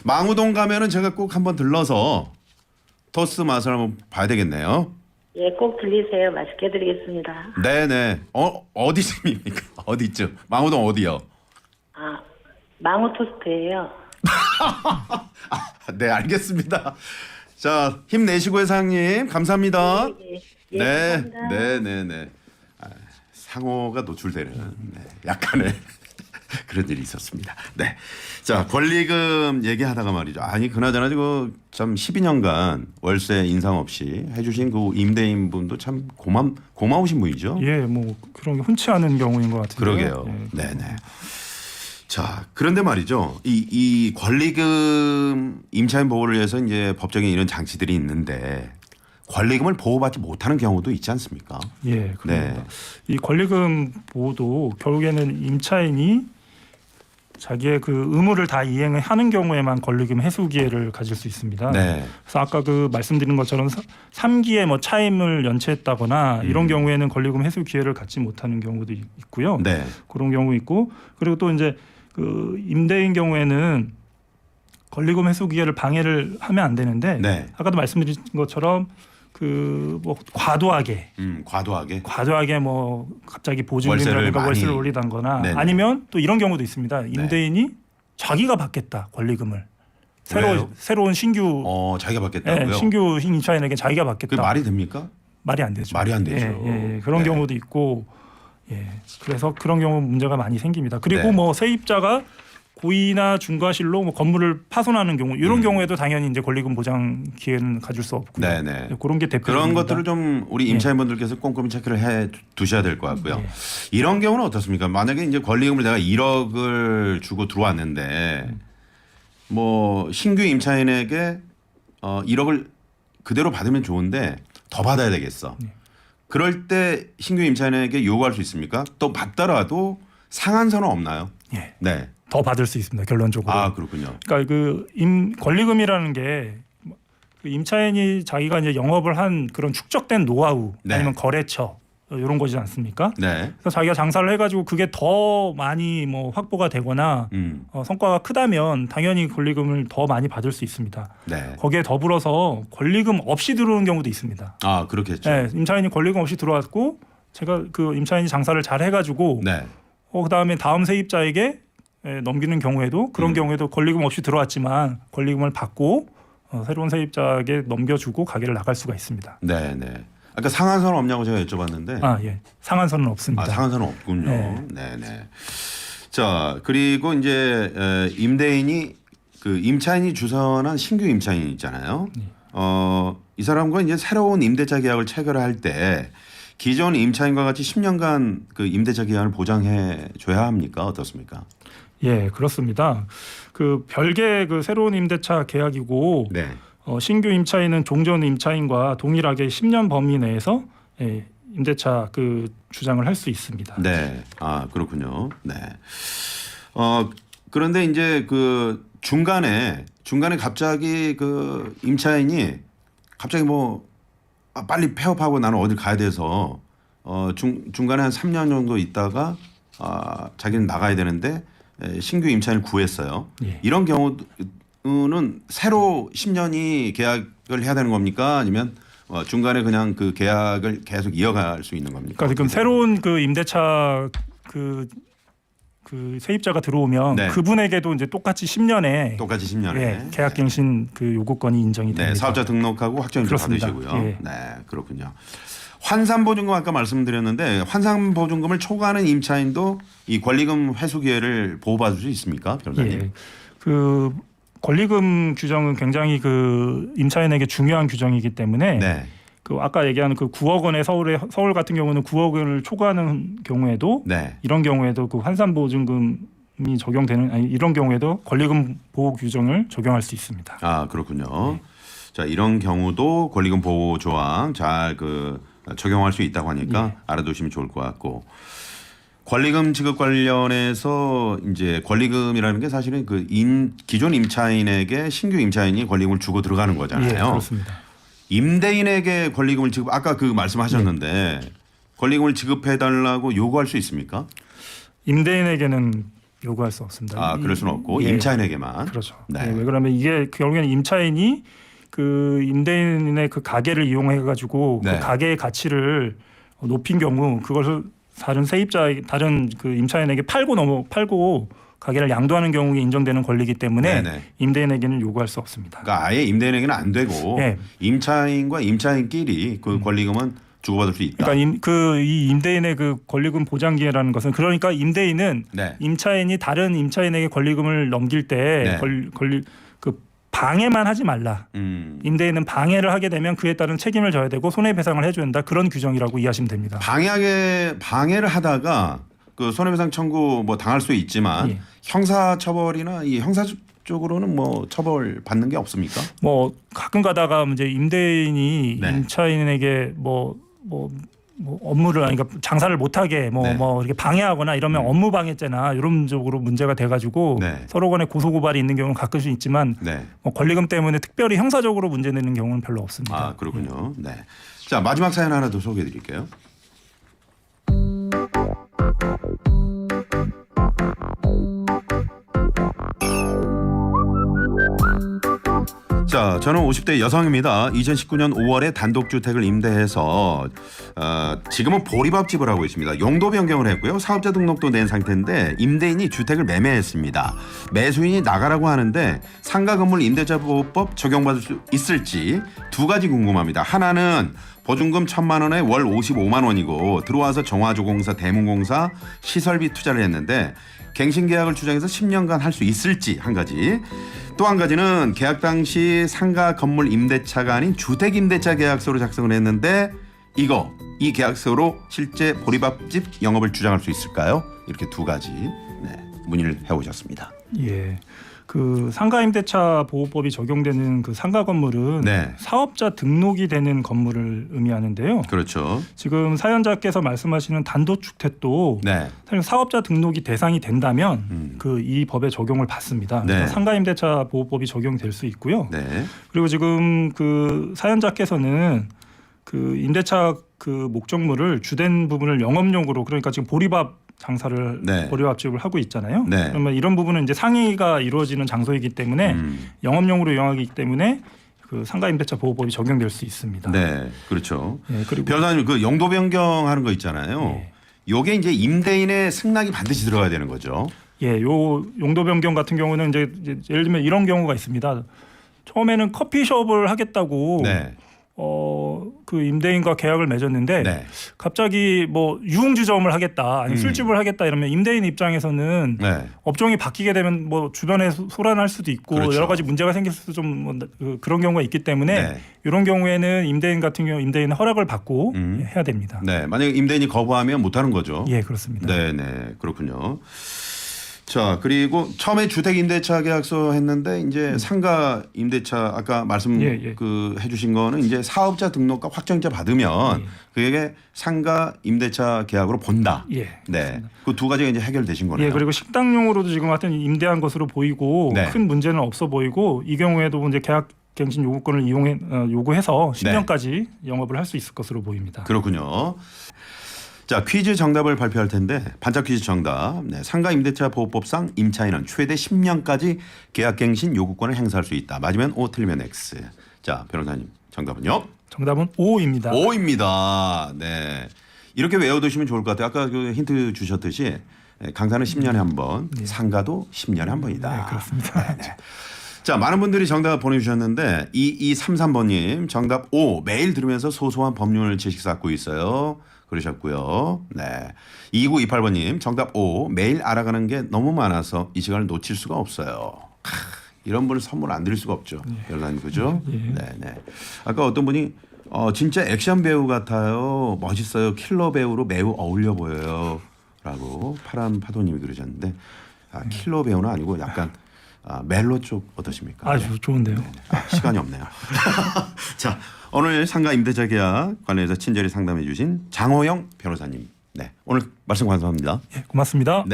망우동 가면은 제가 꼭 한번 들러서 토스트 맛을 한번 봐야 되겠네요. 예, 꼭 들리세요. 맛있게 드리겠습니다. 네네. 어디쯤입니까? 어디쯤? 망우동 어디요? 망우 토스트예요. 네, 알겠습니다. 자, 힘내시고요, 사장님. 감사합니다. 예, 네, 감사합니다. 네. 상호가 노출되는 약간의 그런 일이 있었습니다. 네. 자, 권리금 얘기하다가 말이죠. 그나저나 지금 참 12년간 월세 인상 없이 해주신 그 임대인 분도 참 고마우신 분이죠. 예, 뭐 그런 게 흔치 않은 경우인 것 같은데요. 그러게요. 예. 네네. 자, 그런데 말이죠. 이 권리금 임차인 보호를 위해서 이제 법적인 이런 장치들이 있는데 권리금을 보호받지 못하는 경우도 있지 않습니까? 예, 그렇습니다. 네. 이 권리금 보호도 결국에는 임차인이 자기의 그 의무를 다 이행하는 경우에만 권리금 회수 기회를 가질 수 있습니다. 네. 그래서 아까 그 말씀드린 것처럼 3기에 뭐 차임을 연체했다거나 이런 경우에는 권리금 회수 기회를 갖지 못하는 경우도 있고요. 네. 그런 경우 있고 그리고 또 이제 그 임대인 경우에는 권리금 회수 기회를 방해를 하면 안 되는데 네. 아까도 말씀드린 것처럼 그 뭐 과도하게 뭐 갑자기 보증금이라든가 월세를 올리다거나 네네. 아니면 또 이런 경우도 있습니다. 임대인이 자기가 받겠다 권리금을 왜요? 새로운 신규 자기가 받겠다고요? 신규 임차인에게 자기가 받겠다. 그게 말이 됩니까? 말이 안 되죠. 말이 안 되죠. 그런 네. 경우도 있고 예. 그래서 그런 경우 문제가 많이 생깁니다. 그리고 네. 뭐 세입자가 고의나 중과실로 뭐 건물을 파손하는 경우 이런 경우에도 당연히 이제 권리금 보장 기회는 가질 수 없고요. 네네. 그런 게 대표. 그런 것들을 좀 우리 임차인분들께서 꼼꼼히 체크를 해 두셔야 될 것 같고요. 네. 이런 경우는 어떻습니까? 만약에 이제 권리금을 내가 1억을 주고 들어왔는데 뭐 신규 임차인에게 1억을 그대로 받으면 좋은데 더 받아야 되겠어. 그럴 때 신규 임차인에게 요구할 수 있습니까? 또 받더라도 상한선은 없나요? 예. 네. 더 받을 수 있습니다. 결론적으로. 아 그렇군요. 그러니까 그 권리금이라는 게 그 임차인이 자기가 이제 영업을 한 그런 축적된 노하우 네. 아니면 거래처 이런 거지 않습니까? 네. 그래서 자기가 장사를 해가지고 그게 더 많이 뭐 확보가 되거나 성과가 크다면 당연히 권리금을 더 많이 받을 수 있습니다. 네. 거기에 더불어서 권리금 없이 들어오는 경우도 있습니다. 아 그렇겠죠. 네, 임차인이 권리금 없이 들어왔고 제가 그 임차인이 장사를 잘 해가지고 네. 그다음에 다음 세입자에게 넘기는 경우에도 그런 경우에도 권리금 없이 들어왔지만 권리금을 받고 새로운 세입자에게 넘겨주고 가게를 나갈 수가 있습니다. 네, 네. 아까 상한선 없냐고 제가 여쭤봤는데 예. 상한선은 없습니다. 상한선은 없군요. 네. 네, 네. 자, 그리고 이제 임대인이 그 임차인이 주선한 신규 임차인 있잖아요. 이 사람과 이제 새로운 임대차 계약을 체결할 때 기존 임차인과 같이 10년간 그 임대차 기간을 보장해 줘야 합니까? 어떻습니까? 예, 그렇습니다. 그 별개 그 새로운 임대차 계약이고 네. 신규 임차인은 종전 임차인과 동일하게 10년 범위 내에서 임대차 그 주장을 할 수 있습니다. 네. 아, 그렇군요. 네. 그런데 이제 그 중간에 갑자기 그 임차인이 갑자기 뭐 빨리 폐업하고 나는 어딜 가야 돼서 중간에 한 3년 정도 있다가 자기는 나가야 되는데 신규 임차인을 구했어요. 예. 이런 경우는 새로 10년이 계약을 해야 되는 겁니까? 아니면 중간에 그냥 그 계약을 계속 이어갈 수 있는 겁니까? 그러니까 지금 새로운 그 임대차 그 세입자가 들어오면 네. 그분에게도 이제 똑같이 10년에 똑같이 10년에 계약갱신 그 요구권이 인정이 됩니다. 네, 사업자 등록하고 확정인증 그렇습니다. 받으시고요. 예. 네, 그렇군요. 환산보증금 아까 말씀드렸는데 환산보증금을 초과하는 임차인도 이 권리금 회수 기회를 보호받을 수 있습니까, 변호사님? 예. 그 권리금 규정은 굉장히 그 임차인에게 중요한 규정이기 때문에 네, 그 아까 얘기하는 그 9억 원의 서울 같은 경우는 9억 원을 초과하는 경우에도 네, 이런 경우에도 그 환산보증금이 적용되는 이런 경우에도 권리금 보호 규정을 적용할 수 있습니다. 아 그렇군요. 자, 이런 경우도 권리금 보호 조항 잘 적용할 수 있다고 하니까 알아두시면 좋을 것 같고. 권리금 지급 관련해서 이제 권리금이라는 게 사실은 그 기존 임차인에게 신규 임차인이 권리금을 주고 들어가는 거잖아요. 예, 그렇습니다. 임대인에게 권리금을 지급 아까 그 말씀하셨는데 권리금을 지급해 달라고 요구할 수 있습니까? 임대인에게는 요구할 수 없습니다. 아, 그럴 수는 없고 예. 임차인에게만. 그렇죠. 네. 왜 그러면 이게 결국에는 임차인이 그 임대인의 그 가게를 이용해 가지고 네. 그 가게의 가치를 높인 경우 그것을 다른 그 임차인에게 팔고 가게를 양도하는 경우에 인정되는 권리이기 때문에 네네. 임대인에게는 요구할 수 없습니다. 그러니까 아예 임대인에게는 안 되고 네. 임차인과 임차인끼리 그 권리금은 주고받을 수 있다. 그러니까 이 임대인의 그 권리금 보장 기회라는 것은 그러니까 임대인은 네. 임차인이 다른 임차인에게 권리금을 넘길 때 네. 그 방해만 하지 말라. 임대인은 방해를 하게 되면 그에 따른 책임을 져야 되고 손해배상을 해줘야 된다. 그런 규정이라고 이해하시면 됩니다. 방해를 하다가 그 손해배상 청구 뭐 당할 수 있지만 예. 형사처벌이나 이 형사 쪽으로는 뭐 처벌 받는 게 없습니까? 뭐 가끔 가다가 이제 임대인이 네. 임차인에게 뭐 업무를 그러니까 장사를 못하게 뭐 이렇게 방해하거나 이러면 업무 방해죄나 이런 쪽으로 문제가 돼가지고 네. 서로 간에 고소 고발이 있는 경우는 가끔씩 있지만 네. 뭐 권리금 때문에 특별히 형사적으로 문제되는 경우는 별로 없습니다. 아 그렇군요. 네. 자 마지막 사연 하나 더 소개해드릴게요. 자, 저는 50대 여성입니다. 2019년 5월에 단독주택을 임대해서 지금은 보리밥집을 하고 있습니다. 용도 변경을 했고요. 사업자 등록도 낸 상태인데 임대인이 주택을 매매했습니다. 매수인이 나가라고 하는데 상가 건물 임대차 보호법 적용받을 수 있을지 두 가지 궁금합니다. 하나는 보증금 1,000만 원에 월 55만 원이고 들어와서 정화조공사, 대문공사 시설비 투자를 했는데 갱신 계약을 주장해서 10년간 할 수 있을지 한 가지. 또 한 가지는 계약 당시 상가 건물 임대차가 아닌 주택 임대차 계약서로 작성을 했는데 이 계약서로 실제 보리밥집 영업을 주장할 수 있을까요? 이렇게 두 가지 문의를 해오셨습니다. 예. 그 상가임대차 보호법이 적용되는 그 상가 건물은 네. 사업자 등록이 되는 건물을 의미하는데요. 그렇죠. 지금 사연자께서 말씀하시는 단독주택도 네. 사실 사업자 등록이 대상이 된다면 그 이 법에 적용을 받습니다. 네. 그래서 상가임대차 보호법이 적용될 수 있고요. 네. 그리고 지금 그 사연자께서는 그 임대차 그 목적물을 주된 부분을 영업용으로 그러니까 지금 보리밥 장사를 네. 보리밥집을 하고 있잖아요. 네. 그러면 이런 부분은 이제 상의가 이루어지는 장소이기 때문에 영업용으로 이용하기 때문에 그 상가임대차 보호법이 적용될 수 있습니다. 네, 그렇죠. 예, 그리고 변호사님 그 용도 변경하는 거 있잖아요. 예. 요게 이제 임대인의 승낙이 반드시 들어가야 되는 거죠. 예, 요 용도 변경 같은 경우는 이제 예를 들면 이런 경우가 있습니다. 처음에는 커피숍을 하겠다고 네. 그 임대인과 계약을 맺었는데 네. 갑자기 뭐 유흥주점을 하겠다, 아니면 술집을 하겠다 이러면 임대인 입장에서는 네. 업종이 바뀌게 되면 뭐 주변에 소란할 수도 있고 그렇죠. 여러 가지 문제가 생길 수도 좀 뭐 그런 경우가 있기 때문에 네. 이런 경우에는 임대인 같은 경우 임대인의 허락을 받고 해야 됩니다. 네, 만약에 임대인이 거부하면 못 하는 거죠. 예, 그렇습니다. 네, 네. 그렇군요. 자, 그리고 처음에 주택 임대차 계약서 했는데 이제 상가 임대차 아까 말씀 그 해주신 거는 이제 사업자 등록과 확정자 받으면 그게 상가 임대차 계약으로 본다. 예. 네. 그 두 가지가 이제 해결되신 거네요. 예, 그리고 식당용으로도 지금 하여튼 임대한 것으로 보이고 네. 큰 문제는 없어 보이고 이 경우에도 이제 계약 갱신 요구권을 요구해서 10년까지 영업을 할 수 있을 것으로 보입니다. 그렇군요. 자, 퀴즈 정답을 발표할 텐데 반짝 퀴즈 정답. 네, 상가 임대차 보호법상 임차인은 최대 10년까지 계약갱신 요구권을 행사할 수 있다. 맞으면 O, 틀리면 X. 자, 변호사님 정답은요? 정답은 O입니다. O입니다. 네, 이렇게 외워두시면 좋을 것 같아요. 아까 그 힌트 주셨듯이 강사는 10년에 한 번, 상가도 10년에 한 번이다. 네, 그렇습니다. 네. 자, 많은 분들이 정답 보내주셨는데 2233번님 정답 O. 매일 들으면서 소소한 법률 지식 쌓고 있어요. 그러셨고요. 네. 2928번님 정답 O. 매일 알아가는 게 너무 많아서 이 시간을 놓칠 수가 없어요. 이런 분을 선물 안 드릴 수가 없죠. 변호사님 그죠? 네, 네. 아까 어떤 분이 진짜 액션 배우 같아요. 멋있어요. 킬러 배우로 매우 어울려 보여요. 라고 파란 파도님이 그러셨는데 킬러 배우는 아니고 약간 멜로 쪽 어떠십니까? 아주 좋은데요. 시간이 없네요. 자, 오늘 상가 임대차 계약 관련해서 친절히 상담해 주신 장호영 변호사님. 네, 오늘 말씀 감사합니다. 예, 고맙습니다. 네.